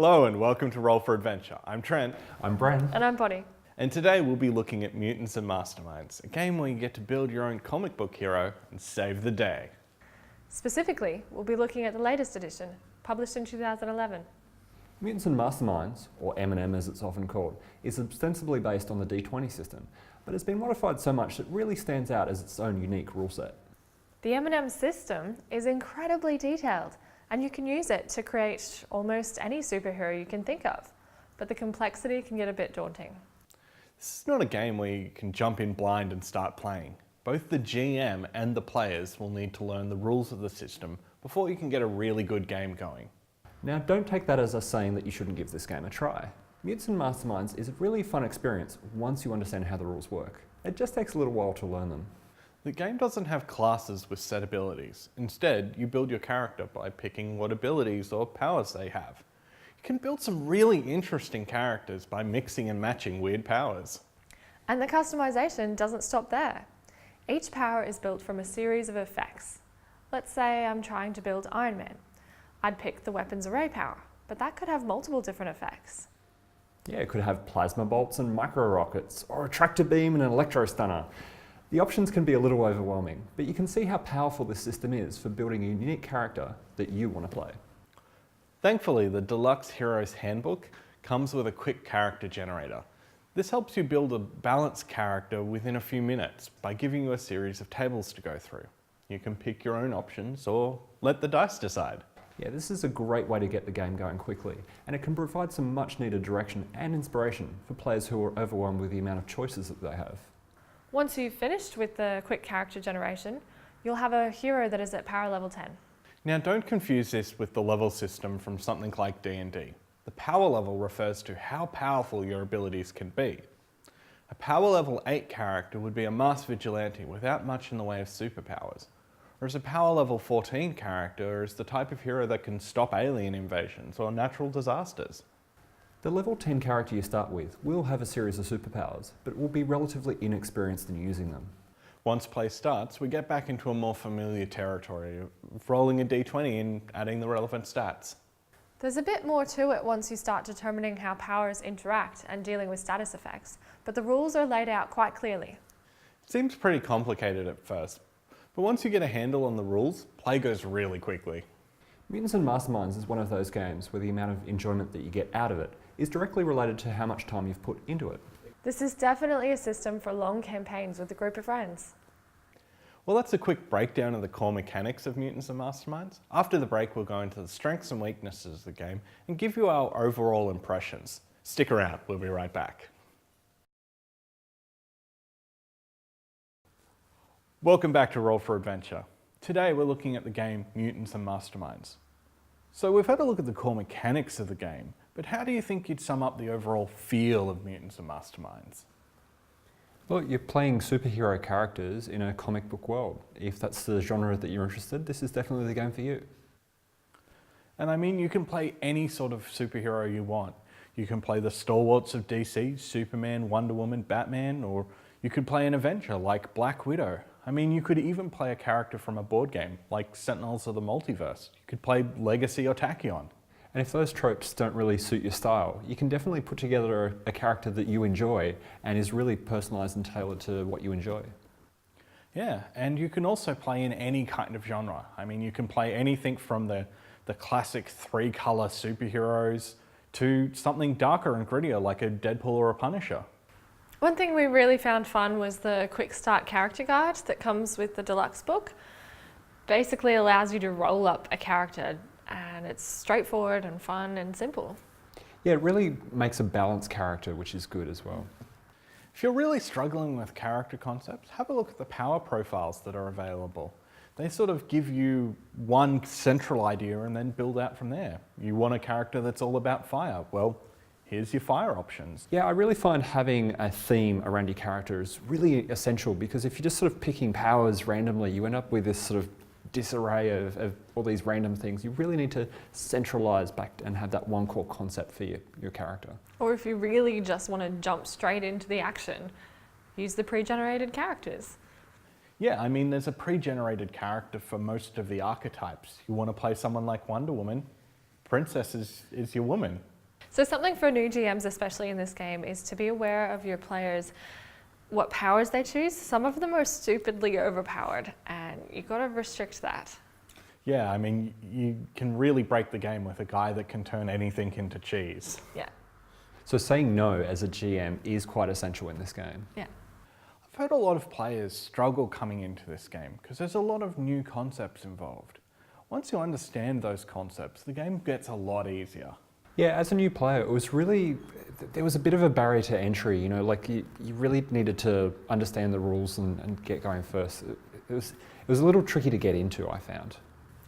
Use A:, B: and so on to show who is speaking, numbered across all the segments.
A: Hello and welcome to Roll for Adventure. I'm Trent.
B: I'm Bren.
C: And I'm Bonnie.
A: And today we'll be looking at Mutants and Masterminds, a game where you get to build your own comic book hero and save the day.
C: Specifically, we'll be looking at the latest edition, published in 2011.
B: Mutants and Masterminds, or M&M as it's often called, is ostensibly based on the D20 system, but it's been modified so much that it really stands out as its own unique rule set.
C: The M&M system is incredibly detailed, and you can use it to create almost any superhero you can think of, but the complexity can get a bit daunting.
A: This is not a game where you can jump in blind and start playing. Both the GM and the players will need to learn the rules of the system before you can get a really good game going.
B: Now don't take that as us saying that you shouldn't give this game a try. Mutants and Masterminds is a really fun experience once you understand how the rules work. It just takes a little while to learn them.
A: The game doesn't have classes with set abilities. Instead, you build your character by picking what abilities or powers they have. You can build some really interesting characters by mixing and matching weird powers.
C: And the customization doesn't stop there. Each power is built from a series of effects. Let's say I'm trying to build Iron Man. I'd pick the weapons array power, but that could have multiple different effects.
B: Yeah, it could have plasma bolts and micro rockets, or a tractor beam and an electro stunner. The options can be a little overwhelming, but you can see how powerful this system is for building a unique character that you want to play.
A: Thankfully, the Deluxe Heroes Handbook comes with a quick character generator. This helps you build a balanced character within a few minutes by giving you a series of tables to go through. You can pick your own options or let the dice decide.
B: Yeah, this is a great way to get the game going quickly, and it can provide some much needed direction and inspiration for players who are overwhelmed with the amount of choices that they have.
C: Once you've finished with the quick character generation, you'll have a hero that is at power level 10.
A: Now don't confuse this with the level system from something like D&D. The power level refers to how powerful your abilities can be. A power level 8 character would be a mass vigilante without much in the way of superpowers, whereas a power level 14 character is the type of hero that can stop alien invasions or natural disasters.
B: The level 10 character you start with will have a series of superpowers, but will be relatively inexperienced in using them.
A: Once play starts, we get back into a more familiar territory of rolling a d20 and adding the relevant stats.
C: There's a bit more to it once you start determining how powers interact and dealing with status effects, but the rules are laid out quite clearly.
A: It seems pretty complicated at first, but once you get a handle on the rules, play goes really quickly.
B: Mutants and Masterminds is one of those games where the amount of enjoyment that you get out of it is directly related to how much time you've put into it.
C: This is definitely a system for long campaigns with a group of friends.
A: Well, that's a quick breakdown of the core mechanics of Mutants and Masterminds. After the break, we'll go into the strengths and weaknesses of the game and give you our overall impressions. Stick around, we'll be right back. Welcome back to Roll for Adventure. Today we're looking at the game Mutants and Masterminds. So we've had a look at the core mechanics of the game, but how do you think you'd sum up the overall feel of Mutants and Masterminds?
B: Well, you're playing superhero characters in a comic book world. If that's the genre that you're interested, this is definitely the game for you.
A: And I mean, you can play any sort of superhero you want. You can play the stalwarts of DC, Superman, Wonder Woman, Batman, or you could play an Avenger like Black Widow. I mean, you could even play a character from a board game like Sentinels of the Multiverse. You could play Legacy or Tachyon.
B: And if those tropes don't really suit your style, you can definitely put together a character that you enjoy and is really personalised and tailored to what you enjoy.
A: Yeah, and you can also play in any kind of genre. I mean, you can play anything from the classic 3-colour superheroes to something darker and grittier like a Deadpool or a Punisher.
C: One thing we really found fun was the quick start character guide that comes with the deluxe book. Basically allows you to roll up a character, and it's straightforward and fun and simple.
B: Yeah, it really makes a balanced character, which is good as well.
A: If you're really struggling with character concepts, have a look at the power profiles that are available. They sort of give you one central idea and then build out from there. You want a character that's all about fire? Well, here's your fire options.
B: Yeah, I really find having a theme around your character is really essential, because if you're just sort of picking powers randomly, you end up with this sort of disarray of all these random things. You really need to centralise back and have that one core concept for your character.
C: Or if you really just want to jump straight into the action, use the pre-generated characters.
A: Yeah, I mean, there's a pre-generated character for most of the archetypes. You want to play someone like Wonder Woman, Princess is your woman.
C: So something for new GMs, especially in this game, is to be aware of your players, what powers they choose. Some of them are stupidly overpowered, and you've got to restrict that.
A: Yeah, I mean, you can really break the game with a guy that can turn anything into cheese.
C: Yeah.
B: So saying no as a GM is quite essential in this game.
C: Yeah.
A: I've heard a lot of players struggle coming into this game because there's a lot of new concepts involved. Once you understand those concepts, the game gets a lot easier.
B: Yeah, as a new player, it was really, there was a bit of a barrier to entry, you know, like you really needed to understand the rules and get going first. It was a little tricky to get into, I found.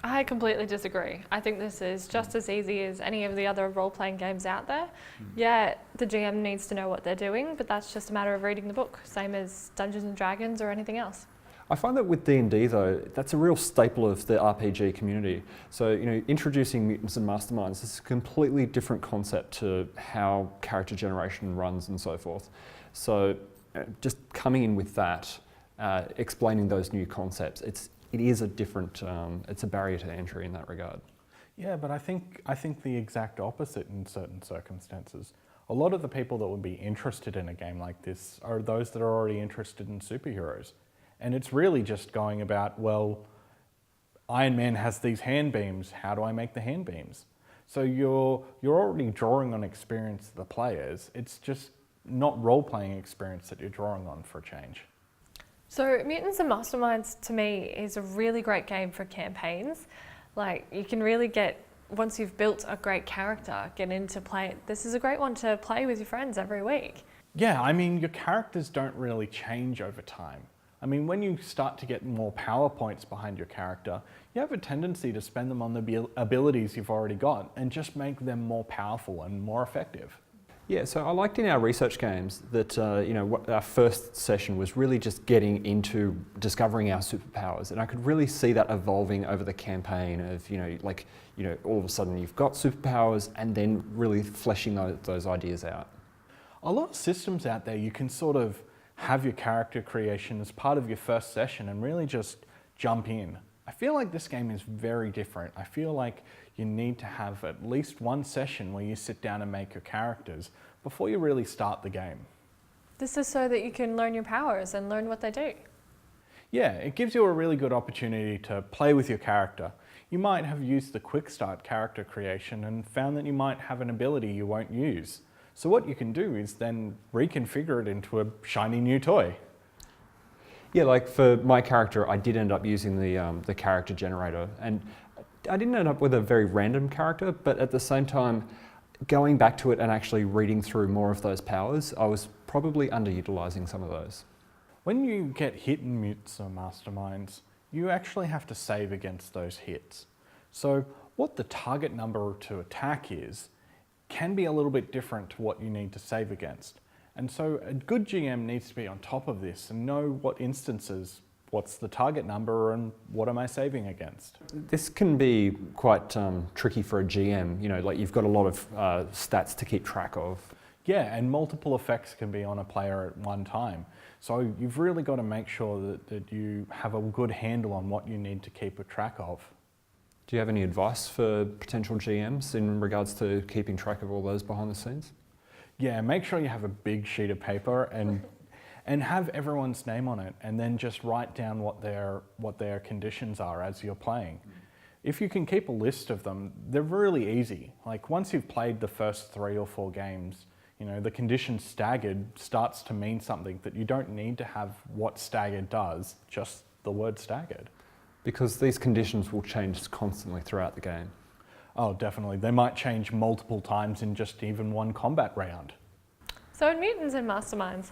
C: I completely disagree. I think this is just as easy as any of the other role-playing games out there. Yeah, the GM needs to know what they're doing, but that's just a matter of reading the book, same as Dungeons and Dragons or anything else.
B: I find that with D&D though, that's a real staple of the RPG community. So, you know, introducing Mutants and Masterminds is a completely different concept to how character generation runs and so forth. So, just coming in with that, explaining those new concepts, it is a different, it's a barrier to entry in that regard.
A: Yeah, but I think the exact opposite in certain circumstances. A lot of the people that would be interested in a game like this are those that are already interested in superheroes. And it's really just going about, well, Iron Man has these hand beams, how do I make the hand beams? So you're already drawing on experience of the players, it's just not role-playing experience that you're drawing on for a change.
C: So Mutants and Masterminds to me is a really great game for campaigns. Like you can really once you've built a great character, get into play. This is a great one to play with your friends every week.
A: Yeah, I mean, your characters don't really change over time. I mean, when you start to get more power points behind your character, you have a tendency to spend them on the abilities you've already got and just make them more powerful and more effective.
B: Yeah, so I liked in our research games that our first session was really just getting into discovering our superpowers, and I could really see that evolving over the campaign of all of a sudden you've got superpowers and then really fleshing those ideas out.
A: A lot of systems out there you can sort of have your character creation as part of your first session and really just jump in. I feel like this game is very different. I feel like you need to have at least one session where you sit down and make your characters before you really start the game.
C: This is so that you can learn your powers and learn what they do.
A: Yeah, it gives you a really good opportunity to play with your character. You might have used the quick start character creation and found that you might have an ability you won't use. So what you can do is then reconfigure it into a shiny new toy.
B: Yeah, like for my character, I did end up using the character generator, and I didn't end up with a very random character, but at the same time, going back to it and actually reading through more of those powers, I was probably underutilizing some of those.
A: When you get hit in Mutants or Masterminds, you actually have to save against those hits. So what the target number to attack is can be a little bit different to what you need to save against. And so a good GM needs to be on top of this and know what instances, what's the target number and what am I saving against.
B: This can be quite tricky for a GM, like you've got a lot of stats to keep track of.
A: Yeah, and multiple effects can be on a player at one time. So you've really got to make sure that you have a good handle on what you need to keep a track of.
B: Do you have any advice for potential GMs in regards to keeping track of all those behind the scenes?
A: Yeah, make sure you have a big sheet of paper and have everyone's name on it, and then just write down what their conditions are as you're playing. If you can keep a list of them, they're really easy. Like once you've played the first 3 or 4 games, the condition staggered starts to mean something that you don't need to have what staggered does, just the word staggered.
B: Because these conditions will change constantly throughout the game.
A: Oh, definitely. They might change multiple times in just even one combat round.
C: So in Mutants and Masterminds,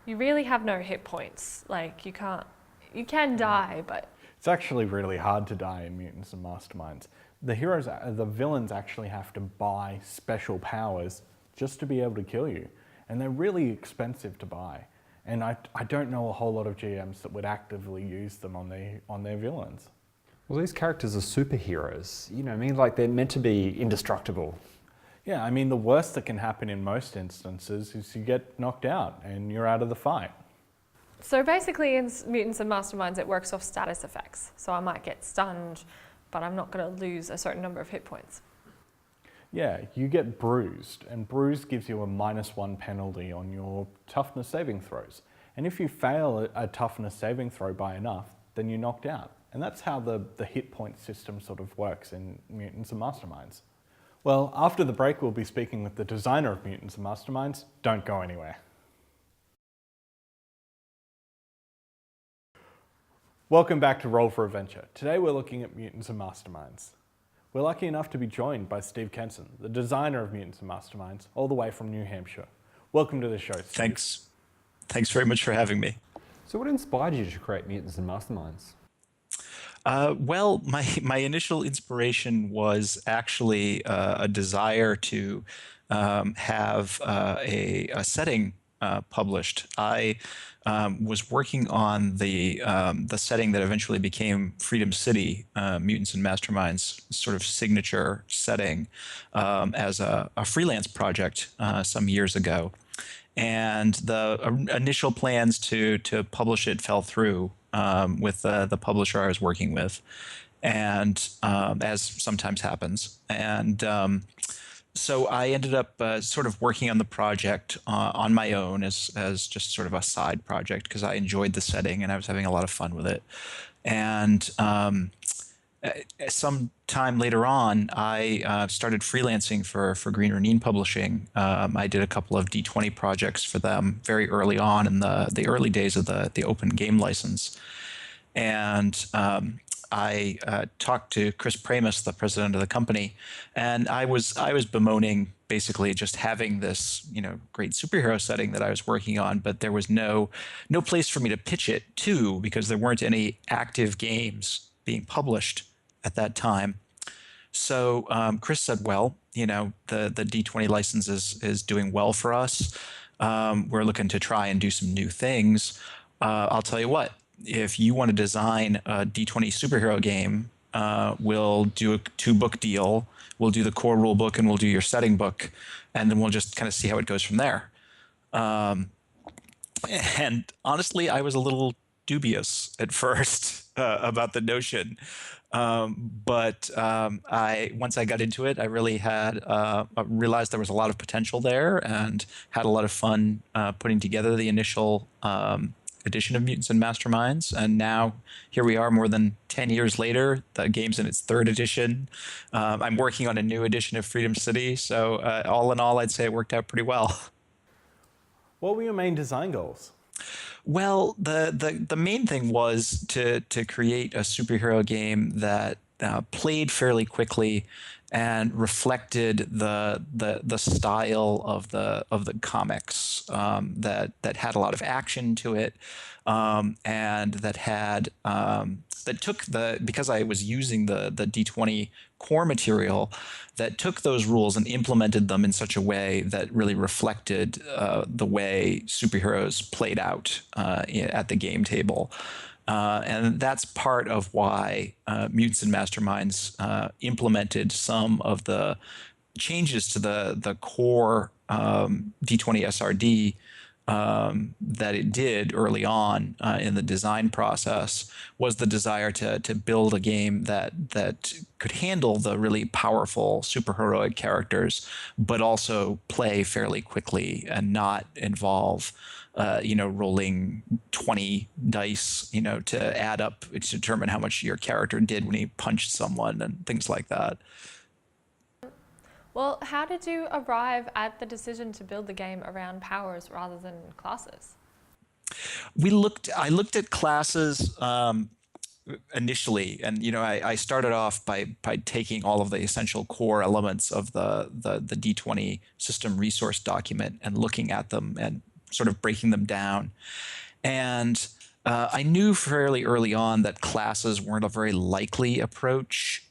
C: you really have no hit points. Like you can die, but...
A: It's actually really hard to die in Mutants and Masterminds. The villains actually have to buy special powers just to be able to kill you. And they're really expensive to buy. And I don't know a whole lot of GMs that would actively use them on their villains.
B: Well, these characters are superheroes. Like they're meant to be indestructible.
A: Yeah, I mean, the worst that can happen in most instances is you get knocked out and you're out of the fight.
C: So basically in Mutants and Masterminds, it works off status effects. So I might get stunned, but I'm not going to lose a certain number of hit points.
A: Yeah, you get bruised, and bruised gives you a -1 penalty on your toughness saving throws. And if you fail a toughness saving throw by enough, then you're knocked out. And that's how the hit point system sort of works in Mutants and Masterminds. Well, after the break, we'll be speaking with the designer of Mutants and Masterminds. Don't go anywhere. Welcome back to Roll for Adventure. Today we're looking at Mutants and Masterminds. We're lucky enough to be joined by Steve Kenson, the designer of Mutants and Masterminds, all the way from New Hampshire. Welcome to the show, Steve.
D: Thanks. Thanks very much for having me.
B: So what inspired you to create Mutants and Masterminds?
D: Well, my initial inspiration was actually a desire to have a setting published. I was working on the setting that eventually became Freedom City, Mutants and Masterminds, sort of signature setting, as a freelance project some years ago. And the initial plans to publish it fell through with the publisher I was working with, and as sometimes happens. And so I ended up sort of working on the project on my own as just sort of a side project because I enjoyed the setting and I was having a lot of fun with it. And some time later on, I started freelancing for Green Renine Publishing. I did a couple of D20 projects for them very early on in the early days of the open game license. And I talked to Chris Pramus, the president of the company, and I was bemoaning basically just having this, great superhero setting that I was working on, but there was no place for me to pitch it to because there weren't any active games being published at that time. So Chris said, well, the D20 license is doing well for us. We're looking to try and do some new things. I'll tell you what, if you want to design a D20 superhero game, we'll do a 2-book deal. We'll do the core rule book and we'll do your setting book. And then we'll just kind of see how it goes from there. And honestly, I was a little dubious at first about the notion. But once I got into it, I really had realized there was a lot of potential there and had a lot of fun putting together the initial edition of Mutants and Masterminds. And now here we are more than 10 years later. The game's in its 3rd edition. I'm working on a new edition of Freedom City. So all in all, I'd say it worked out pretty well.
A: What were your main design goals?
D: Well, the main thing was to create a superhero game that played fairly quickly and reflected the style of the comics, that had a lot of action to it, and that took because I was using the D20 core material, that took those rules and implemented them in such a way that really reflected the way superheroes played out at the game table. And that's part of why Mutants and Masterminds implemented some of the changes to the core D20 SRD that it did early on in the design process, was the desire to build a game that could handle the really powerful superheroic characters, but also play fairly quickly and not involve rolling 20 dice, to add up to determine how much your character did when he punched someone and things like that.
C: Well, how did you arrive at the decision to build the game around powers rather than classes?
D: I looked at classes initially, and I started off by taking all of the essential core elements of the D20 system resource document and looking at them and sort of breaking them down. And I knew fairly early on that classes weren't a very likely approach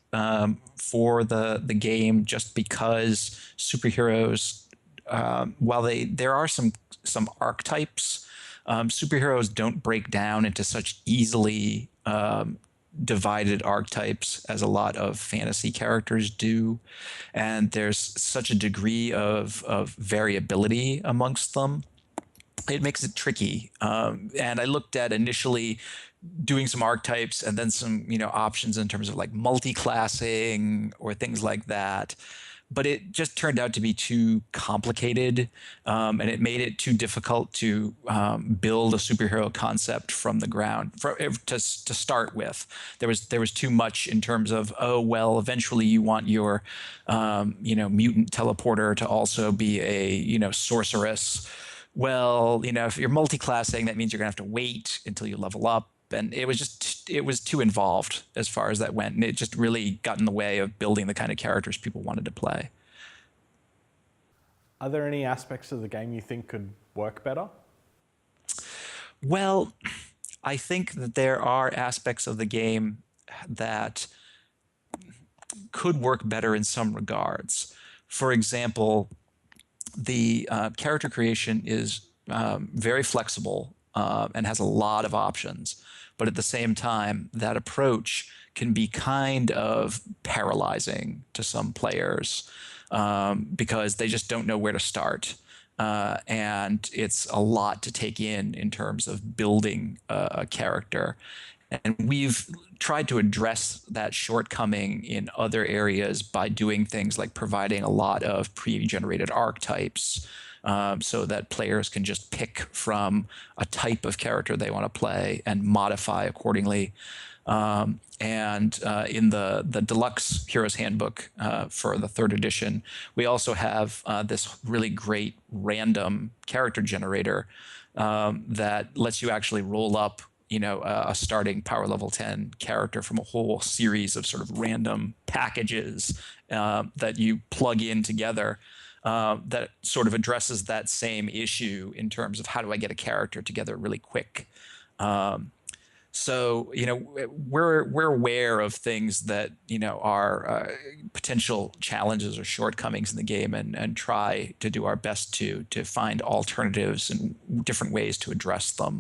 D: for the game, just because superheroes, while there are some archetypes, superheroes don't break down into such easily divided archetypes as a lot of fantasy characters do, and there's such a degree of variability amongst them. It makes it tricky. And I looked at initially doing some archetypes and then some options in terms of like multi-classing or things like that. but it just turned out to be too complicated, and it made it too difficult to build a superhero concept from the ground to start with. There was too much in terms of, oh well, eventually you want your mutant teleporter to also be a sorceress. Well, if you're multi-classing, that means you're gonna have to wait until you level up. And it was too involved as far as that went. And it just really got in the way of building the kind of characters people wanted to play.
A: Are there any aspects of the game you think could work better?
D: Well, I think that there are aspects of the game that could work better in some regards. For example, the character creation is very flexible and has a lot of options. But at the same time, that approach can be kind of paralyzing to some players because they just don't know where to start. And it's a lot to take in terms of building a character. And we've tried to address that shortcoming in other areas by doing things like providing a lot of pre-generated archetypes, so that players can just pick from a type of character they want to play and modify accordingly. And in the deluxe Heroes Handbook for the 3rd edition, we also have this really great random character generator that lets you actually roll up a starting power level 10 character from a whole series of sort of random packages that you plug in together. That sort of addresses that same issue in terms of how do I get a character together really quick. So we're aware of things that are potential challenges or shortcomings in the game, and try to do our best to find alternatives and different ways to address them.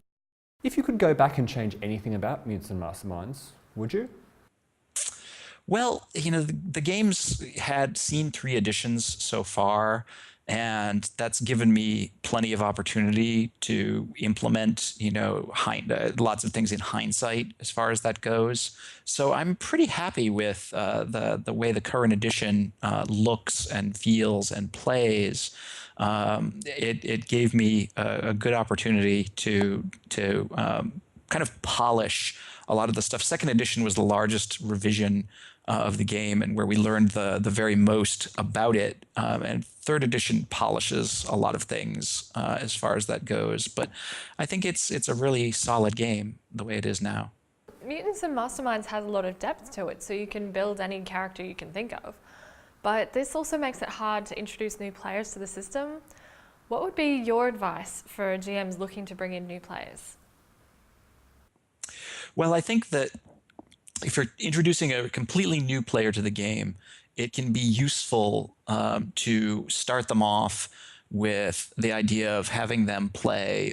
B: If you could go back and change anything about Mutants and Masterminds, would you?
D: Well, the game's had seen 3 editions so far, and that's given me plenty of opportunity to implement, lots of things in hindsight as far as that goes. So I'm pretty happy with the way the current edition looks and feels and plays. It gave me a good opportunity to kind of polish a lot of the stuff. 2nd edition was the largest revision of the game, and where we learned the very most about it. And 3rd edition polishes a lot of things as far as that goes. But I think it's a really solid game the way it is now.
C: Mutants and Masterminds has a lot of depth to it, so you can build any character you can think of. But this also makes it hard to introduce new players to the system. What would be your advice for GMs looking to bring in new players?
D: Well, I think that if you're introducing a completely new player to the game, it can be useful to start them off with the idea of having them play,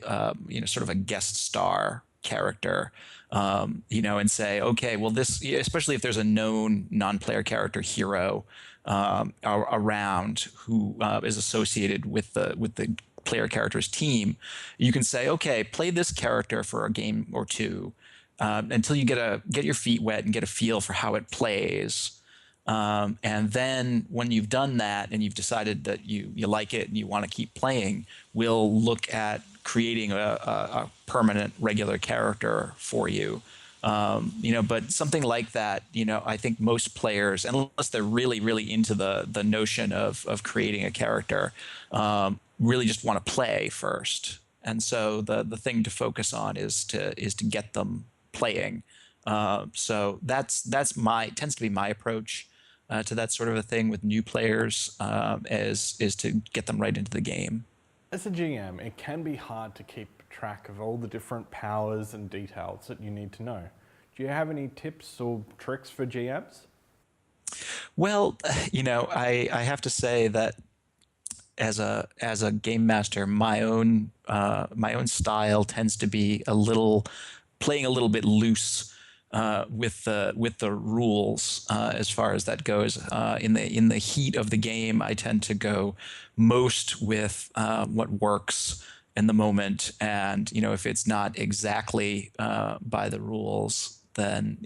D: sort of a guest star character, and say, okay, well, this, especially if there's a known non-player character hero around who is associated with the player character's team, you can say, okay, play this character for a game or two. Until you get your feet wet and get a feel for how it plays. And then when you've done that and you've decided that you like it and you want to keep playing, we'll look at creating a permanent regular character for you. But something like that, I think most players, unless they're really, really into the notion of creating a character, really just want to play first. And so the thing to focus on is to get them playing. So that's tends to be my approach to that sort of a thing with new players, is to get them right into the game.
A: As a GM, it can be hard to keep track of all the different powers and details that you need to know. Do you have any tips or tricks for GMs?
D: Well, I have to say that as a game master, my own style tends to be playing a little bit loose with the rules as far as that goes. In the heat of the game, I tend to go most with what works in the moment, and if it's not exactly by the rules, then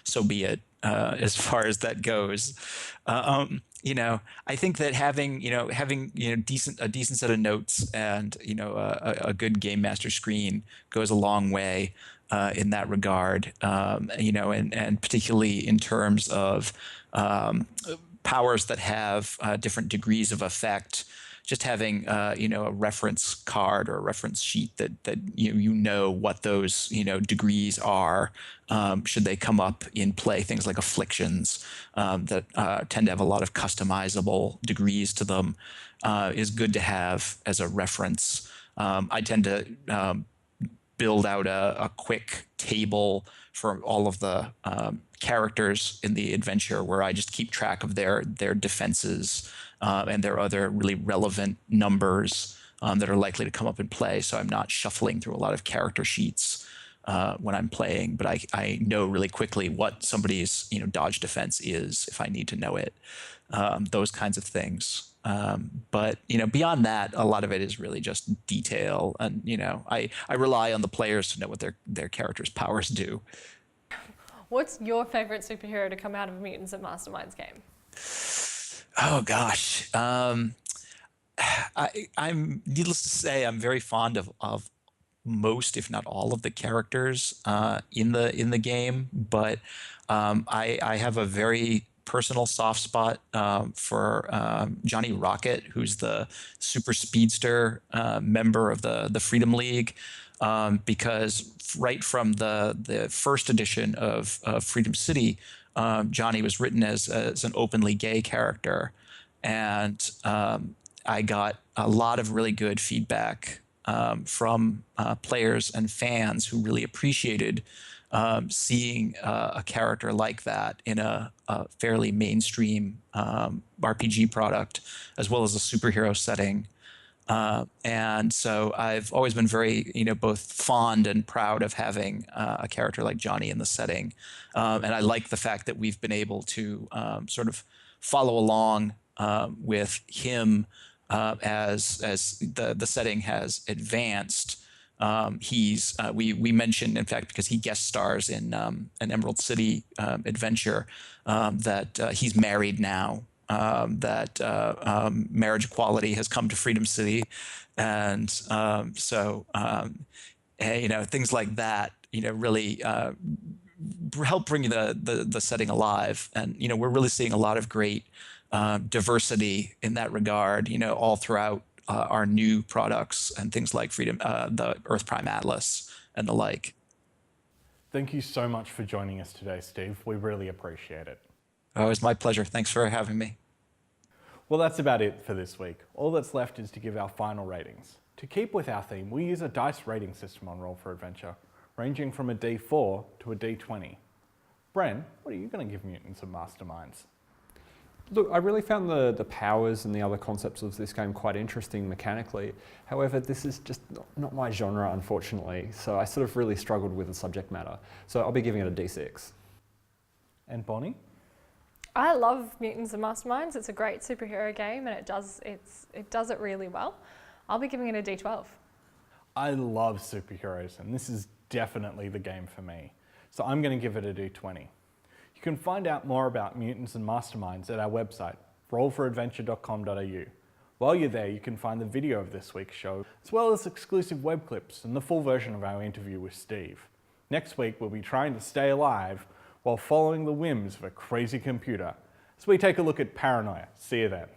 D: so be it. as far as that goes. I think that having a decent set of notes and a good game master screen goes a long way in that regard. And particularly in terms of powers that have different degrees of effect. Just having a reference card or a reference sheet that what those degrees are should they come up in play. Things like afflictions that tend to have a lot of customizable degrees to them is good to have as a reference. I tend to build out a quick table for all of the characters in the adventure where I just keep track of their defenses and their other really relevant numbers that are likely to come up in play. So I'm not shuffling through a lot of character sheets when I'm playing, but I know really quickly what somebody's dodge defense is if I need to know it. Those kinds of things. But beyond that, a lot of it is really just detail, and I rely on the players to know what their characters' powers do.
C: What's your favorite superhero to come out of a Mutants and Masterminds game?
D: Oh gosh, I'm needless to say, I'm very fond of most, if not all, of the characters in the game. But I have a very personal soft spot for Johnny Rocket, who's the super speedster member of the Freedom League, because right from the first edition of Freedom City, Johnny was written as an openly gay character, and I got a lot of really good feedback from players and fans who really appreciated seeing a character like that in a fairly mainstream RPG product, as well as a superhero setting. And so I've always been very, both fond and proud of having a character like Johnny in the setting. And I like the fact that we've been able to sort of follow along with him as the setting has advanced. We mentioned, in fact, because he guest stars in an Emerald City adventure, that he's married now. That marriage equality has come to Freedom City, and things like that, really help bring the setting alive. And we're really seeing a lot of great diversity in that regard. All throughout our new products and things like Freedom, the Earth Prime Atlas, and the like.
A: Thank you so much for joining us today, Steve. We really appreciate it.
D: Oh, it's my pleasure. Thanks for having me.
A: Well, that's about it for this week. All that's left is to give our final ratings. To keep with our theme, we use a dice rating system on Roll for Adventure, ranging from a D4 to a D20. Bren, what are you going to give Mutants and Masterminds?
B: Look, I really found the powers and the other concepts of this game quite interesting mechanically. However, this is just not my genre, unfortunately, so I sort of really struggled with the subject matter. So I'll be giving it a D6.
A: And Bonnie?
C: I love Mutants and Masterminds. It's a great superhero game, and it does it really well. I'll be giving it a D12.
A: I love superheroes, and this is definitely the game for me. So I'm going to give it a D20. You can find out more about Mutants and Masterminds at our website, rollforadventure.com.au. While you're there, you can find the video of this week's show, as well as exclusive web clips and the full version of our interview with Steve. Next week, we'll be trying to stay alive while following the whims of a crazy computer as we take a look at paranoia. See you then.